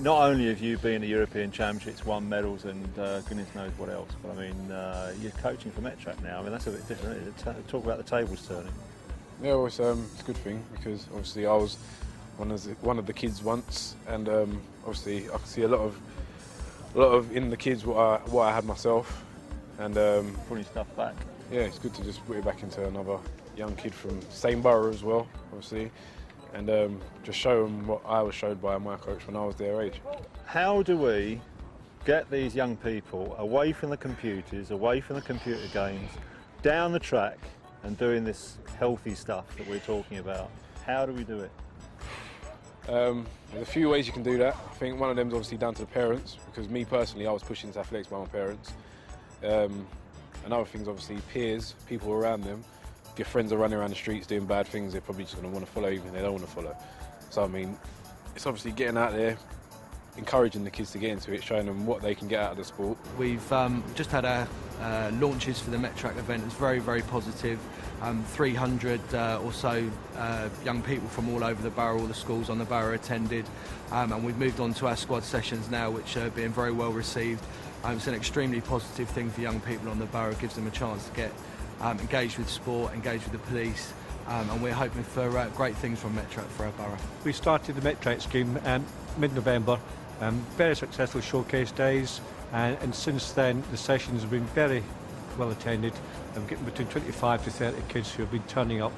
not only have you been at European Championships, won medals and goodness knows what else, but I mean, you're coaching for Mettrack now. I mean, that's a bit different, isn't it? Talk about the tables turning. Yeah, well, it's a good thing because obviously I was one of the kids once, and obviously I can see a lot of in the kids what I had myself, and putting stuff back. Yeah, it's good to just put it back into another young kid from the same borough as well, obviously, and just show them what I was showed by my coach when I was their age. How do we get these young people away from the computers, away from the computer games, down the track and doing this healthy stuff that we're talking about? How do we do it? There's a few ways you can do that. I think one of them is obviously down to the parents, because me personally, I was pushed into athletics by my parents. Another thing is obviously peers, people around them. If your friends are running around the streets doing bad things, they're probably just going to want to follow even if they don't want to follow. So I mean, it's obviously getting out there, encouraging the kids to get into it, showing them what they can get out of the sport. We've just had our launches for the Mettrack event. It's very, very positive. 300 or so young people from all over the borough, all the schools on the borough attended, and we've moved on to our squad sessions now, which are being very well received. It's an extremely positive thing for young people on the borough. It gives them a chance to get engaged with sport, engaged with the police, and we're hoping for great things from Mettrack for our borough. We started the Mettrack scheme mid-November, very successful showcase days, and since then the sessions have been very well attended. I'm getting between 25 to 30 kids who have been turning up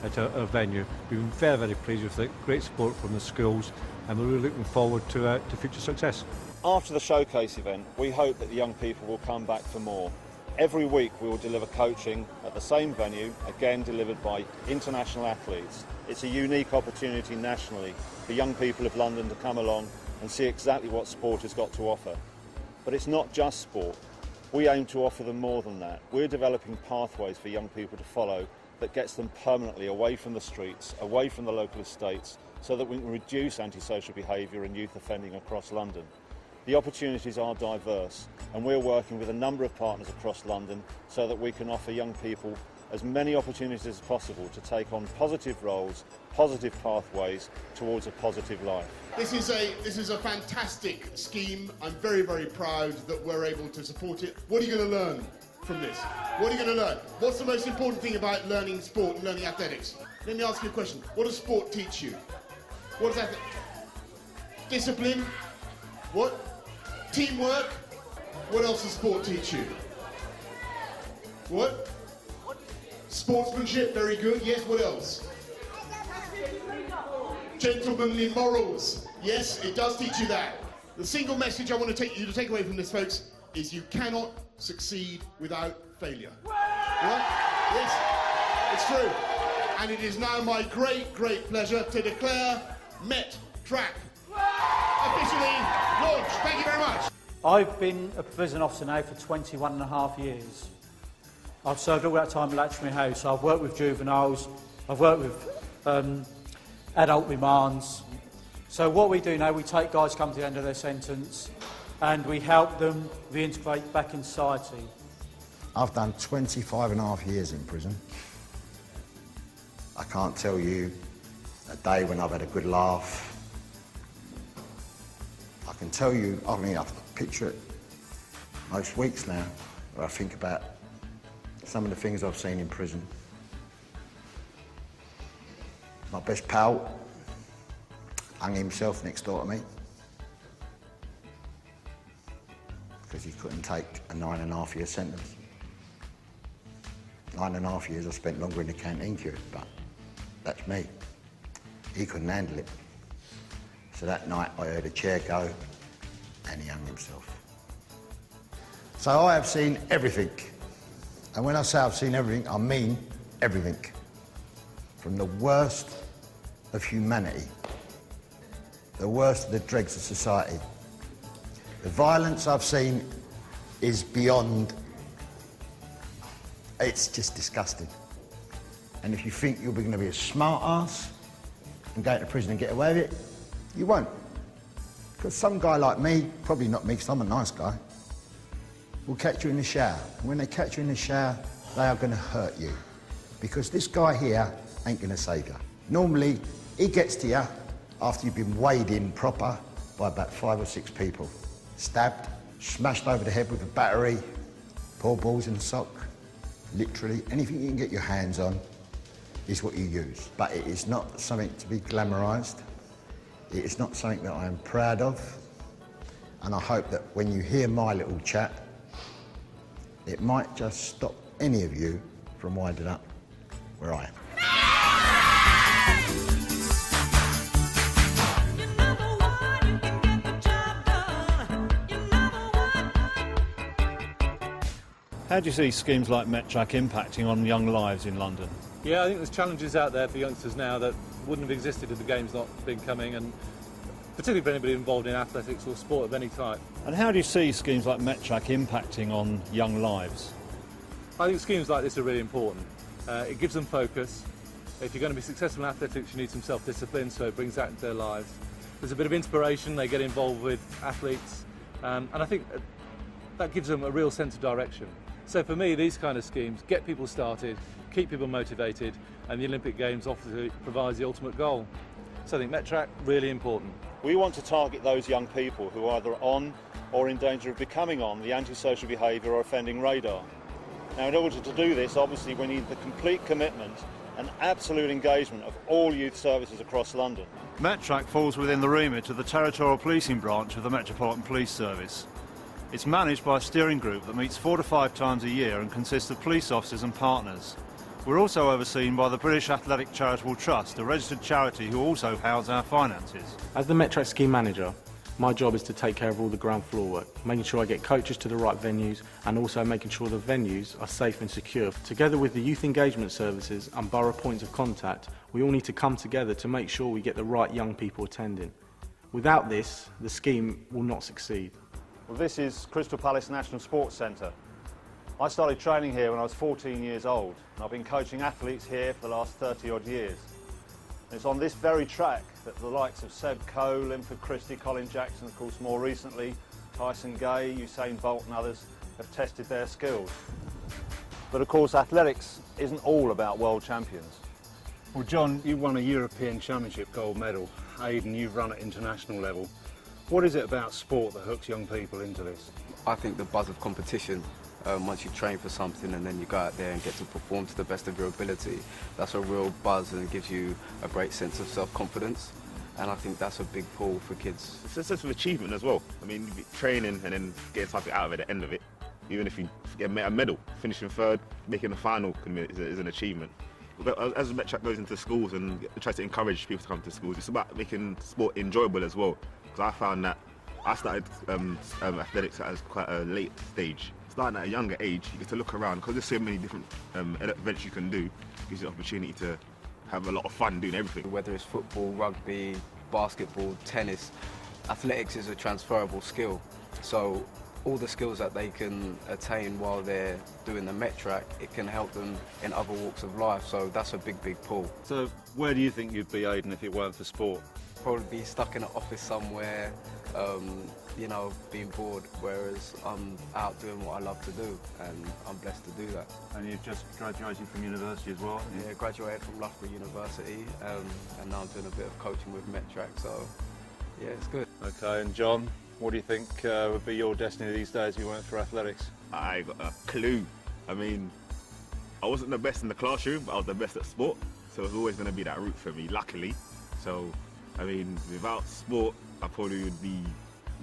at our venue. We've been very, very pleased with it, great support from the schools, and we're really looking forward to future success. After the showcase event, we hope that the young people will come back for more. Every week we will deliver coaching at the same venue, again delivered by international athletes. It's a unique opportunity nationally for young people of London to come along and see exactly what sport has got to offer. But it's not just sport. We aim to offer them more than that. We're developing pathways for young people to follow that gets them permanently away from the streets, away from the local estates, so that we can reduce antisocial behaviour and youth offending across London. The opportunities are diverse, and we're working with a number of partners across London so that we can offer young people as many opportunities as possible to take on positive roles, positive pathways towards a positive life. This is a fantastic scheme. I'm very, very proud that we're able to support it. What are you going to learn from this? What are you going to learn? What's the most important thing about learning sport and learning athletics? Let me ask you a question. What does sport teach you? What does that? Discipline? What? Teamwork? What else does sport teach you? What? Sportsmanship, very good. Yes, what else? Gentlemanly morals. Yes, it does teach you that. The single message I want to take you to take away from this, folks, is you cannot succeed without failure. Right? Yes, it's true. And it is now my great, great pleasure to declare Mettrack officially launched. Thank you very much. I've been a prison officer now for 21 and a half years. I've served all that time at Latchmere House. I've worked with juveniles, I've worked with adult remands. So what we do now, we take guys come to the end of their sentence and we help them reintegrate back in society. I've done 25 and a half years in prison. I can't tell you a day when I've had a good laugh. I can tell you, I mean, I picture it most weeks now, where I think about some of the things I've seen in prison. My best pal hung himself next door to me because he couldn't take a 9.5 year sentence. 9.5 years I spent longer in the canteen queue, but that's me. He couldn't handle it. So that night I heard a chair go and he hung himself. So I have seen everything. And when I say I've seen everything, I mean everything. From the worst of humanity, the worst of the dregs of society. The violence I've seen is beyond, it's just disgusting. And if you think you're going to be a smart ass and go to prison and get away with it, you won't. Because some guy like me, probably not me because I'm a nice guy, will catch you in the shower. And when they catch you in the shower, they are going to hurt you. Because this guy here ain't going to save you. Normally, he gets to you after you've been weighed in proper by by about 5 or 6 people. Stabbed, smashed over the head with a battery, poor balls in the sock. Literally anything you can get your hands on is what you use. But it is not something to be glamorised. It is not something that I am proud of. And I hope that when you hear my little chat, it might just stop any of you from winding up where I am. How do you see schemes like MetTrack impacting on young lives in London? Yeah, I think there's challenges out there for youngsters now that wouldn't have existed if the game's not been coming, and particularly for anybody involved in athletics or sport of any type. And how do you see schemes like MetTrack impacting on young lives? I think schemes like this are really important. It gives them focus. If you're going to be successful in athletics, you need some self-discipline, so it brings that into their lives. There's a bit of inspiration, they get involved with athletes, and I think that gives them a real sense of direction. So for me, these kind of schemes get people started, keep people motivated, and the Olympic Games obviously provides the ultimate goal. So I think MetTrack, really important. We want to target those young people who are either on or in danger of becoming on the antisocial behaviour or offending radar. Now, in order to do this, obviously we need the complete commitment and absolute engagement of all youth services across London. MetTrack falls within the remit of the Territorial Policing Branch of the Metropolitan Police Service. It's managed by a steering group that meets 4 to 5 times a year and consists of police officers and partners. We're also overseen by the British Athletic Charitable Trust, a registered charity who also house our finances. As the MetTrack scheme manager, my job is to take care of all the ground floor work, making sure I get coaches to the right venues and also making sure the venues are safe and secure. Together with the youth engagement services and borough points of contact, we all need to come together to make sure we get the right young people attending. Without this, the scheme will not succeed. Well, this is Crystal Palace National Sports Centre. I started training here when I was 14 years old, and I've been coaching athletes here for the last 30 odd years. And it's on this very track that the likes of Seb Coe, Linford Christie, Colin Jackson, of course more recently, Tyson Gay, Usain Bolt and others have tested their skills. But of course athletics isn't all about world champions. Well, John, you won a European Championship gold medal. Aidan, you've run at international level. What is it about sport that hooks young people into this? I think the buzz of competition, once you train for something and then you go out there and get to perform to the best of your ability, that's a real buzz and gives you a great sense of self-confidence. And I think that's a big pull for kids. It's a sense of achievement as well. I mean, training and then getting something out of it at the end of it. Even if you get a medal, finishing third, making the final is an achievement. But as MetTrack goes into schools and tries to encourage people to come to schools, it's about making sport enjoyable as well. Because I found that I started athletics at quite a late stage. Starting at a younger age, you get to look around, because there's so many different events you can do, it gives you the opportunity to have a lot of fun doing everything. Whether it's football, rugby, basketball, tennis, athletics is a transferable skill. So all the skills that they can attain while they're doing the MetTrack, it can help them in other walks of life. So that's a big, big pull. So where do you think you'd be, Aidan, if it weren't for sport? Probably be stuck in an office somewhere, you know, being bored, whereas I'm out doing what I love to do, and I'm blessed to do that. And you've just graduated from university as well? Yeah, graduated from Loughborough University, and now I'm doing a bit of coaching with MetTrack, so yeah, it's good. Okay, and John, what do you think would be your destiny these days if you weren't for athletics? I got a clue. I mean, I wasn't the best in the classroom, but I was the best at sport, so it was always going to be that route for me, luckily. So, I mean, without sport, I probably would be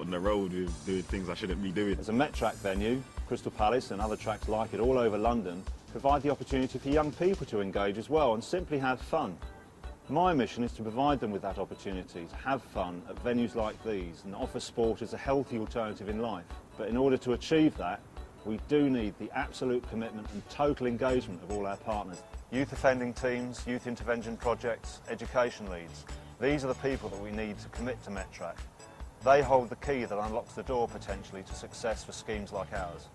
on the road with doing things I shouldn't be doing. As a MetTrack venue, Crystal Palace and other tracks like it all over London provide the opportunity for young people to engage as well and simply have fun. My mission is to provide them with that opportunity to have fun at venues like these and offer sport as a healthy alternative in life. But in order to achieve that, we do need the absolute commitment and total engagement of all our partners. Youth offending teams, youth intervention projects, education leads. These are the people that we need to commit to MetTrack. They hold the key that unlocks the door potentially to success for schemes like ours.